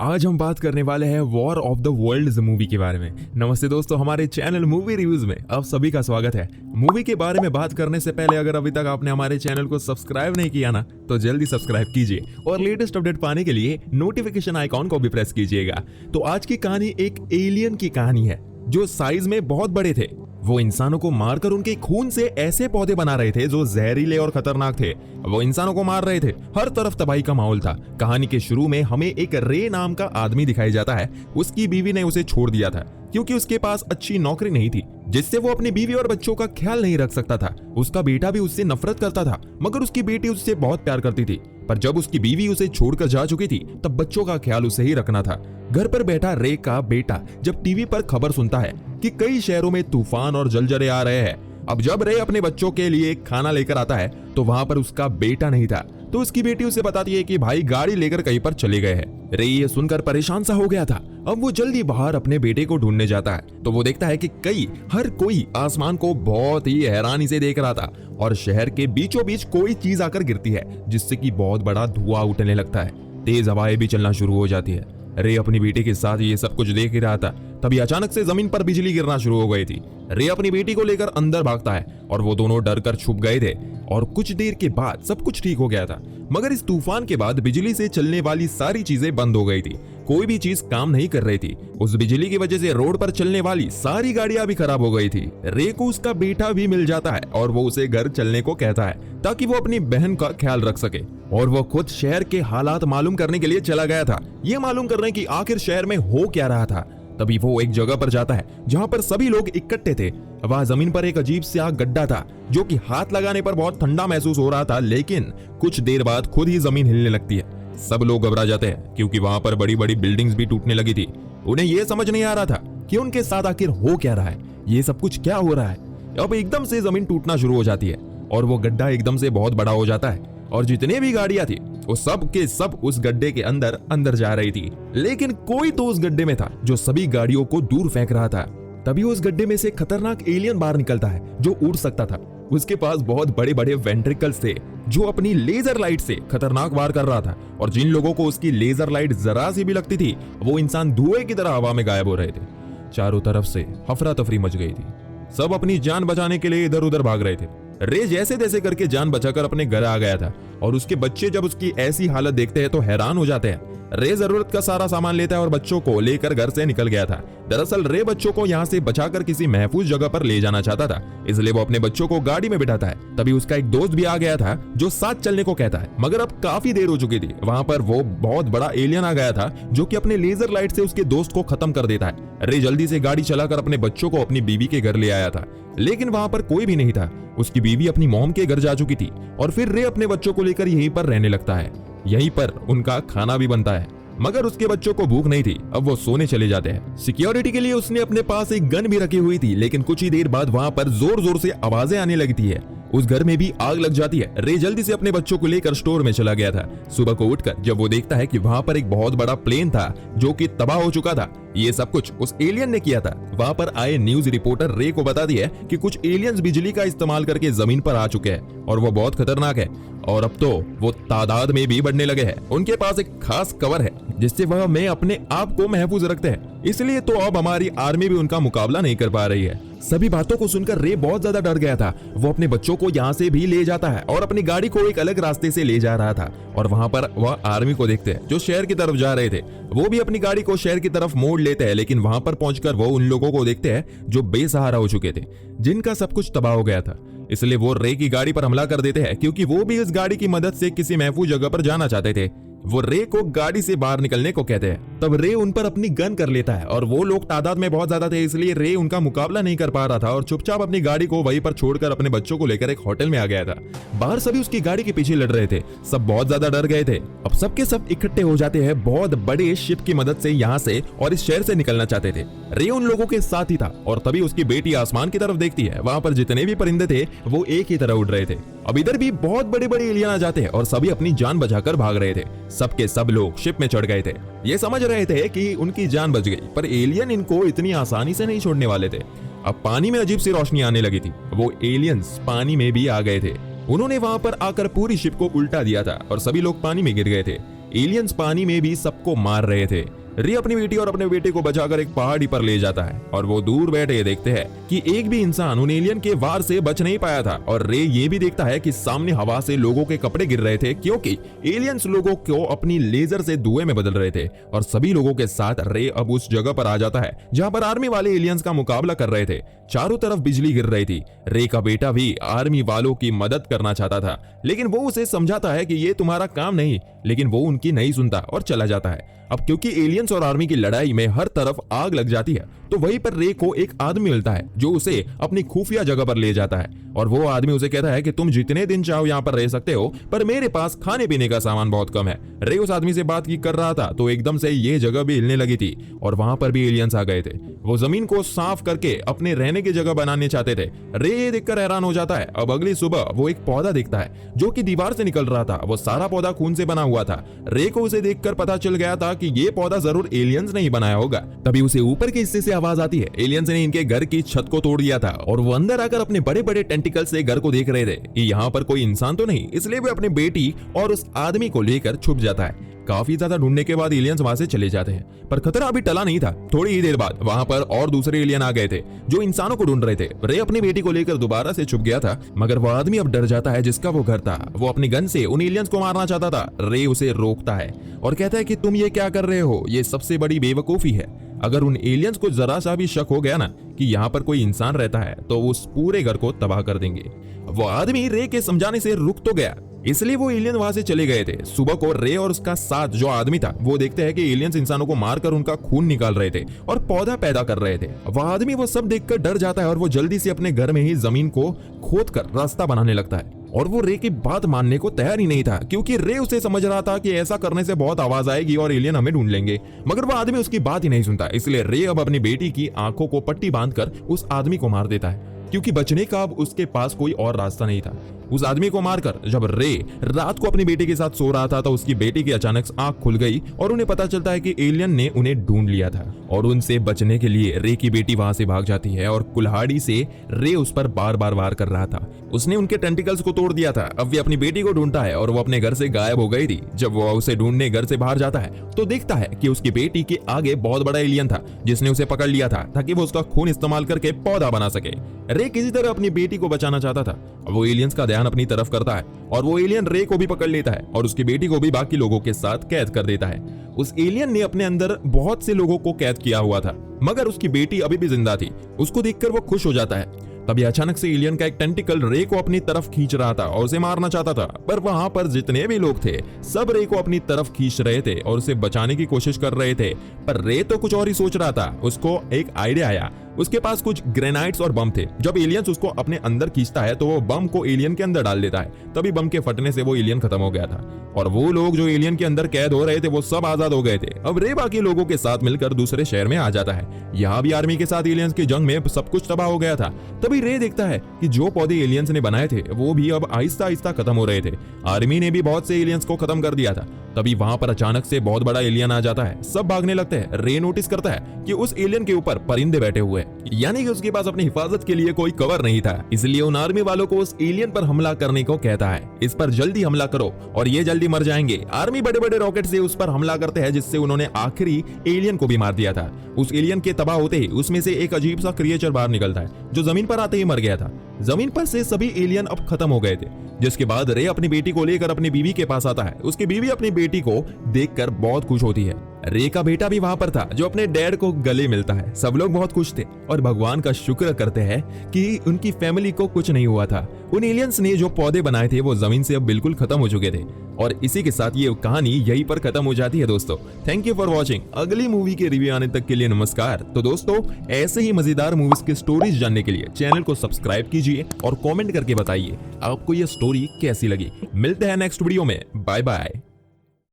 आज हम बात करने वाले हैं War of the Worlds movie के बारे में। नमस्ते दोस्तों, हमारे चैनल मूवी रिव्यूज में आप सभी का स्वागत है। मूवी के बारे में बात करने से पहले अगर अभी तक आपने हमारे चैनल को सब्सक्राइब नहीं किया ना, तो जल्दी सब्सक्राइब कीजिए और लेटेस्ट अपडेट पाने के लिए नोटिफिकेशन आइकॉन को भी प्रेस कीजिएगा। तो आज की कहानी एक एलियन की कहानी है जो साइज में बहुत बड़े थे। वो इंसानों को मारकर उनके खून से ऐसे पौधे बना रहे थे जो जहरीले और खतरनाक थे। वो इंसानों को मार रहे थे, हर तरफ तबाही का माहौल था। कहानी के शुरू में हमें एक रे नाम का आदमी दिखाई जाता है। उसकी बीवी ने उसे छोड़ दिया था क्योंकि उसके पास अच्छी नौकरी नहीं थी, जिससे वो अपनी बीवी और बच्चों का ख्याल नहीं रख सकता था। उसका बेटा भी उससे नफरत करता था, मगर उसकी बेटी उससे बहुत प्यार करती थी। पर जब उसकी बीवी उसे छोड़कर जा चुकी थी, तब बच्चों का ख्याल उसे ही रखना था। घर पर बैठा रे का बेटा जब टीवी पर खबर सुनता है कि कई शहरों में तूफान और जलजले आ रहे हैं। अब जब रे अपने बच्चों के लिए खाना लेकर आता है तो वहां पर उसका बेटा नहीं था। तो उसकी बेटी उसे बताती है कि भाई गाड़ी लेकर कहीं पर चले गए हैं। रे ये सुनकर परेशान सा हो गया था। अब वो जल्दी बाहर अपने बेटे को ढूंढने जाता है तो वो देखता है कि हर कोई आसमान को बहुत ही हैरानी से देख रहा था और शहर के बीचों बीच कोई चीज आकर गिरती है, जिससे कि बहुत बड़ा धुआं उठने लगता है। तेज हवाएं भी चलना शुरू हो जाती है। रे अपनी बेटी के साथ ये सब कुछ देख ही रहा था, तभी अचानक से जमीन पर बिजली गिरना शुरू हो गई थी। रे अपनी बेटी को लेकर अंदर भागता है और वो दोनों डर कर छुप गए थे और कुछ देर के बाद सब कुछ ठीक हो गया था। मगर इस तूफान के बाद बिजली से चलने वाली सारी चीजें बंद हो गई थी। कोई भी चीज काम नहीं कर रही थी। उस बिजली की वजह से रोड पर चलने वाली सारी गाड़ियां भी खराब हो गई थी। रे को उसका बेटा भी मिल जाता है और वो उसे घर चलने को कहता है ताकि वो अपनी बहन का ख्याल रख सके। और वो खुद शहर के हालात मालूम करने के लिए चला गया था, ये मालूम करने की आखिर शहर में हो क्या रहा था। तभी वो एक जगह पर जाता है जहां पर सभी लोग इकट्ठे थे। वहां जमीन पर एक अजीब सा गड्ढा था जो कि हाथ लगाने पर बहुत ठंडा महसूस हो रहा था, लेकिन कुछ देर बाद खुद ही जमीन हिलने लगती है। सब लोग घबरा जाते हैं क्योंकि वहां पर बड़ी बड़ी बिल्डिंग्स भी टूटने लगी थी। उन्हें यह समझ नहीं आ रहा था कि उनके साथ आखिर हो क्या रहा है, ये सब कुछ क्या हो रहा है। अब एकदम से जमीन टूटना शुरू हो जाती है और वो गड्ढा एकदम से बहुत बड़ा हो जाता है और जितने भी गाड़ियां थी वो सब के सब उस गड्ढे के अंदर अंदर जा रही थी। लेकिन कोई तो उस गड्ढे में था जो सभी गाड़ियों को दूर फेंक रहा था। तभी उस गड्ढे में से खतरनाक एलियन बाहर निकलता है जो उड़ सकता था। उसके पास बहुत बड़े बड़े वेंट्रिकल्स थे जो अपनी लेजर लाइट से खतरनाक वार कर रहा था, और जिन लोगों को उसकी लेजर लाइट जरा सी भी लगती थी वो इंसान धुएं की तरह हवा में गायब हो रहे थे। चारों तरफ से अफरा तफरी मच गई थी। सब अपनी जान बचाने के लिए इधर उधर भाग रहे थे। रे जैसे तैसे करके जान बचाकर अपने घर आ गया था और उसके बच्चे जब उसकी ऐसी हालत देखते हैं तो हैरान हो जाते हैं। रे जरूरत का सारा सामान लेता है और बच्चों को लेकर घर से निकल गया था। दरअसल रे बच्चों को यहाँ से बचाकर किसी महफूज जगह पर ले जाना चाहता था, इसलिए वो अपने बच्चों को गाड़ी में बिठाता है। तभी उसका एक दोस्त भी आ गया था जो साथ चलने को कहता है, मगर अब काफी देर हो चुकी थी। वहां पर वो बहुत बड़ा एलियन आ गया था जो कि अपने लेजर लाइट से उसके दोस्त को खत्म कर देता है। रे जल्दी से गाड़ी चलाकर अपने बच्चों को अपनी बीवी के घर ले आया था, लेकिन वहां पर कोई भी नहीं था। उसकी बीवी अपनी मॉम के घर जा चुकी थी और फिर रे अपने बच्चों को लेकर यहीं पर रहने लगता है। यहीं पर उनका खाना भी बनता है, मगर उसके बच्चों को भूख नहीं थी। अब वो सोने चले जाते हैं। सिक्योरिटी के लिए उसने अपने पास एक गन भी रखी हुई थी, लेकिन कुछ ही देर बाद वहां पर जोर जोर से आवाजें आने लगती है। उस घर में भी आग लग जाती है। रे जल्दी से अपने बच्चों को लेकर स्टोर में चला गया था। सुबह को उठकर जब वो देखता है कि वहां पर एक बहुत बड़ा प्लेन था जो कि तबाह हो चुका था, ये सब कुछ उस एलियन ने किया था। वहां पर आए न्यूज रिपोर्टर रे को बता दिया कि कुछ एलियंस बिजली का इस्तेमाल करके जमीन पर आ चुके हैं और वो बहुत खतरनाक है और अब तो वो तादाद में भी बढ़ने लगे हैं। उनके पास एक खास कवर है जिससे वह में अपने आप को महफूज रखते हैं, इसलिए तो अब हमारी आर्मी भी उनका मुकाबला नहीं कर पा रही है। सभी बातों को सुनकर रे बहुत ज्यादा डर गया था। वो अपने बच्चों को यहाँ से भी ले जाता है और अपनी गाड़ी को एक अलग रास्ते से ले जा रहा था और वहां पर वह आर्मी को देखते हैं जो शहर की तरफ जा रहे थे। वो भी अपनी गाड़ी को शहर की तरफ मोड़ लेते हैं, लेकिन वहां पर पहुंचकर वो उन लोगों को देखते हैं जो बेसहारा हो चुके थे, जिनका सब कुछ तबाह हो गया था। इसलिए वो रे की गाड़ी पर हमला कर देते हैं क्योंकि वो भी इस गाड़ी की मदद से किसी महफूज जगह पर जाना चाहते थे। वो रे को गाड़ी से बाहर निकलने को कहते हैं। तब रे उन पर अपनी गन कर लेता है और वो लोग तादाद में बहुत ज्यादा थे, इसलिए रे उनका मुकाबला नहीं कर पा रहा था और चुपचाप अपनी गाड़ी को वहीं पर छोड़कर अपने बच्चों को लेकर एक होटल में आ गया था। बाहर सभी उसकी गाड़ी के पीछे लड़ रहे थे। सब बहुत ज्यादा डर गए थे। अब सबके सब इकट्ठे हो जाते हैं बहुत बड़े शिप की मदद से यहाँ से और इस शहर से निकलना चाहते थे। रे उन लोगों के साथ ही था और तभी उसकी बेटी आसमान की तरफ देखती है। वहां पर जितने भी परिंदे थे वो एक ही तरह उड़ रहे थे। अब इधर भी बहुत बड़े बड़े एलियन आ जाते हैं और सभी अपनी जान बचाकर भाग रहे थे। सबके सब लोग शिप में चढ़ गए थे। ये समझ रहे थे कि उनकी जान बच गई, पर एलियन इनको इतनी आसानी से नहीं छोड़ने वाले थे। अब पानी में अजीब सी रोशनी आने लगी थी। वो एलियंस पानी में भी आ गए थे। उन्होंने वहां पर आकर पूरी शिप को उल्टा दिया था और सभी लोग पानी में गिर गए थे। एलियंस पानी में भी सबको मार रहे थे। रे अपनी बेटी और अपने बेटे को बचाकर एक पहाड़ी पर ले जाता है और वो दूर बैठे देखते हैं कि एक भी इंसान उन एलियन के वार से बच नहीं पाया था। और रे ये भी देखता है कि सामने हवा से लोगों के कपड़े गिर रहे थे क्योंकि एलियंस लोगों को अपनी लेजर से धुएं में बदल रहे थे। और सभी लोगों के साथ रे अब उस जगह पर आ जाता है जहां पर आर्मी वाले एलियंस का मुकाबला कर रहे थे। चारों तरफ बिजली गिर रही थी। रे का बेटा भी आर्मी वालों की मदद करना चाहता था, लेकिन वो उसे समझाता है कि ये तुम्हारा काम नहीं, लेकिन वो उनकी नहीं सुनता और चला जाता है। अब क्योंकि एलियंस और आर्मी की लड़ाई में हर तरफ आग लग जाती है, तो वहीं पर रे को एक आदमी मिलता है जो उसे अपनी खुफिया जगह पर ले जाता है। और वो आदमी उसे कहता है कि तुम जितने दिन चाहो यहाँ पर रह सकते हो, पर मेरे पास खाने पीने का सामान बहुत कम है। रे उस आदमी से बात की कर रहा था तो एकदम से ये जगह भी हिलने लगी थी और वहां पर भी एलियंस आ गए थे। वो जमीन को साफ करके अपने रहने की जगह बनाने चाहते थे। रे ये देखकर हैरान हो जाता है। अब अगली सुबह वो एक पौधा देखता है जो कि दीवार से निकल रहा था। वो सारा पौधा खून से बना हुआ था। रे को उसे देखकर पता चल गया था कि ये पौधा जरूर एलियंस ने ही बनाया होगा। तभी उसे ऊपर के हिस्से से आवाज आती है। एलियंस ने इनके घर की छत को तोड़ दिया था और वो अंदर आकर अपने बड़े बड़े टेंटिकल से घर को देख रहे थे कि यहाँ पर कोई इंसान तो नहीं, इसलिए वो अपनी बेटी और उस आदमी को लेकर छुप जाता है। काफी ज्यादा ढूंढने के बाद एलियंस वहां से चले जाते हैं, पर खतरा अभी टला नहीं था। थोड़ी ही देर बाद वहां पर और दूसरे एलियन आ गए थे जो इंसानों को ढूंढ रहे थे। रे अपनी बेटी को लेकर दोबारा से छुप गया था, मगर वो आदमी अब डर जाता है जिसका वो घर था। वो अपनी गन से उन एलियंस को मारना चाहता था। रे उसे रोकता है और कहता है कि तुम ये क्या कर रहे हो, ये सबसे बड़ी बेवकूफी है। अगर उन एलियंस को जरा सा भी शक हो गया ना कि यहाँ पर कोई इंसान रहता है तो उस पूरे घर को तबाह कर देंगे। वो आदमी रे के समझाने से रुक तो गया, इसलिए वो एलियन वहां से चले गए थे। सुबह को रे और उसका साथ जो आदमी था वो देखते हैं कि एलियंस इंसानों को मारकर उनका खून निकाल रहे थे और पौधा पैदा कर रहे थे। वह आदमी वो सब देखकर डर जाता है और वो जल्दी से अपने घर में ही जमीन को खोदकर रास्ता बनाने लगता है। और वो रे की बात मानने को तैयार ही नहीं था क्योंकि रे उसे समझ रहा था कि ऐसा करने से बहुत आवाज आएगी और एलियन हमें ढूंढ लेंगे, मगर वो आदमी उसकी बात ही नहीं सुनता। इसलिए रे अब अपनी बेटी की आंखों को पट्टी बांधकर उस आदमी को मार देता है क्योंकि बचने का अब उसके पास कोई और रास्ता नहीं था। उस आदमी को मारकर जब रे रात को अपनी बेटी के साथ सो रहा था तो उसकी बेटी की अचानक आंख खुल गई और उन्हें पता चलता है कि एलियन ने उन्हें ढूंढ लिया था। और उनसे बचने के लिए रे की बेटी वहां से भाग जाती है और कुल्हाड़ी से रे उस पर बार बार वार कर रहा था। उसने उनके टेंटिकल्स को तोड़ दिया था। अब वो अपनी बेटी को ढूंढता है और वो अपने घर से गायब हो गई थी। जब वो उसे ढूंढने घर से बाहर जाता है तो देखता है कि उसकी बेटी के आगे बहुत बड़ा एलियन था जिसने उसे पकड़ लिया था ताकि वो उसका खून इस्तेमाल करके पौधा बना सके। रे किसी तरह अपनी बेटी को बचाना चाहता था। वो एलियंस का ध्यान अपनी तरफ करता है और वो एलियन रे को भी पकड़ लेता है और उसकी बेटी को भी बाकी लोगों के साथ कैद कर देता है। उस एलियन ने अपने अंदर बहुत से लोगों को कैद किया हुआ था, मगर उसकी बेटी अभी भी जिंदा थी। उसको देखकर वो खुश हो जाता है। तभी अचानक से एलियन का एक टेंटिकल रे को अपनी तरफ खींच रहा था और उसे मारना चाहता था, पर वहां पर जितने भी लोग थे सब रे को अपनी तरफ खींच रहे थे और उसे बचाने की कोशिश कर रहे थे। पर रे तो कुछ और ही सोच रहा था। उसको एक आइडिया आया। उसके पास कुछ ग्रेनाइड्स और बम थे। जब एलियंस उसको अपने अंदर खींचता है तो वो बम को एलियन के अंदर डाल देता है। तभी बम के फटने से वो एलियन खत्म हो गया था और वो लोग जो एलियन के अंदर कैद हो रहे थे वो सब आजाद हो गए थे। अब रे बाकी लोगों के साथ मिलकर दूसरे शहर में आ जाता है। यहाँ भी आर्मी के साथ एलियंस की जंग में सब कुछ तबाह हो गया था। तभी रे देखता है कि जो पौधे एलियंस ने बनाए थे वो भी अब आहिस्ता आहिस्ता खत्म हो रहे थे। आर्मी ने भी बहुत से एलियंस को खत्म कर दिया था। तभी वहां पर अचानक से बहुत बड़ा एलियन आ जाता है। सब भागने लगते हैं। रे नोटिस करता है कि उस एलियन के ऊपर परिंदे बैठे हुए हैं, यानी कि उसके पास अपनी हिफाजत के लिए कोई कवर नहीं था। इसलिए उन आर्मी वालों को उस एलियन पर हमला करने को कहता है। इस पर जल्दी हमला करो और ये जल्दी मर जाएंगे। आर्मी बड़े बड़े रॉकेट से उस पर हमला करते हैं जिससे उन्होंने आखिरी एलियन को भी मार दिया था। उस एलियन के तबाह होते ही उसमें से एक अजीब सा क्रिएचर बाहर निकलता है जो जमीन पर आते ही मर गया था। जमीन पर से सभी एलियन अब खत्म हो गए थे। जिसके बाद रे अपनी बेटी को लेकर अपनी बीवी के पास आता है। उसकी बीवी अपनी बेटी को देखकर बहुत खुश होती है। रे का बेटा भी वहां पर था जो अपने डैड को गले मिलता है। सब लोग बहुत खुश थे और भगवान का शुक्र करते हैं कि उनकी फैमिली को कुछ नहीं हुआ था। उन एलियंस ने जो पौधे बनाए थे वो जमीन से अब बिल्कुल खत्म हो चुके थे। और इसी के साथ ये कहानी यहीं पर खत्म हो जाती है दोस्तों। Thank you for watching. अगली मूवी के रिव्यू आने तक के लिए नमस्कार। तो दोस्तों ऐसे ही मजेदार मूवीज की स्टोरीज जानने के लिए चैनल को सब्सक्राइब कीजिए और कमेंट करके बताइए आपको ये स्टोरी कैसी लगी। मिलते हैं नेक्स्ट वीडियो में। Bye bye.